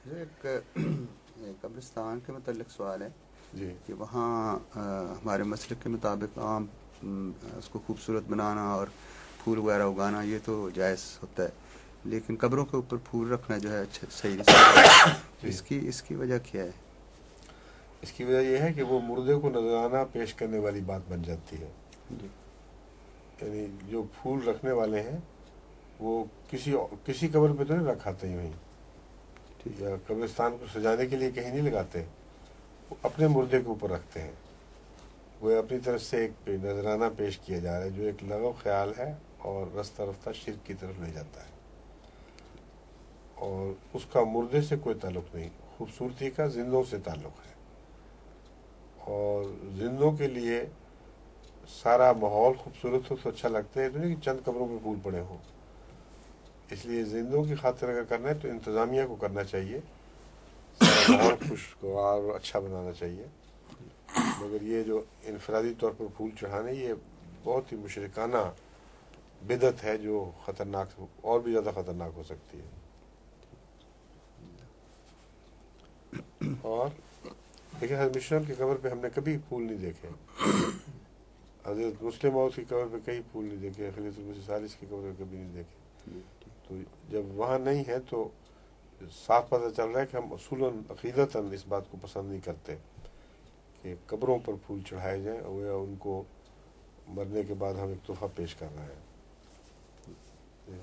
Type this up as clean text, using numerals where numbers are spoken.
ایک قبرستان کے متعلق سوال ہے جی کہ وہاں ہمارے مسلک کے مطابق عام اس کو خوبصورت بنانا اور پھول وغیرہ اگانا یہ تو جائز ہوتا ہے، لیکن قبروں کے اوپر پھول رکھنا جو ہے صحیح نہیں۔ جی اس کی وجہ کیا ہے؟ اس کی وجہ یہ ہے کہ وہ مردے کو نذرانہ پیش کرنے والی بات بن جاتی ہے. جی یعنی جو پھول رکھنے والے ہیں وہ کسی قبر پہ تو نہیں رکھاتے ہی وہیں، ٹھیک یا قبرستان کو سجانے کے لیے کہیں نہیں لگاتے، وہ اپنے مردے کے اوپر رکھتے ہیں. وہ اپنی طرف سے ایک نذرانہ پیش کیا جا رہا ہے جو ایک لغو خیال ہے اور رفتہ رفتہ شرک کی طرف لے جاتا ہے، اور اس کا مردے سے کوئی تعلق نہیں، خوبصورتی کا زندوں سے تعلق ہے. اور زندوں کے لیے سارا ماحول خوبصورت ہو تو اچھا لگتا ہے، تو نہیں کہ چند قبروں پہ پھول پڑے ہوں. اس لیے زندوں کی خاطر اگر کرنا ہے تو انتظامیہ کو کرنا چاہیے، سارا ماحول خوشگوار اور اچھا بنانا چاہیے. مگر یہ جو انفرادی طور پر پھول چڑھانے، یہ بہت ہی مشرکانہ بدعت ہے جو خطرناک، اور بھی زیادہ خطرناک ہو سکتی ہے. اور لیکن حضرت مشرم کی قبر پہ ہم نے کبھی پھول نہیں دیکھے. حضرت مسلم موت کی قبر پہ کئی پھول نہیں دیکھے، خلیفۃ المسیح ثالث کی قبر پہ کبھی نہیں دیکھے. تو جب وہاں نہیں ہے تو صاف پتہ چل رہا ہے کہ ہم اصولاً عقیدتاً اس بات کو پسند نہیں کرتے کہ قبروں پر پھول چڑھائے جائیں، اور یا ان کو مرنے کے بعد ہم ایک تحفہ پیش کر رہے ہیں.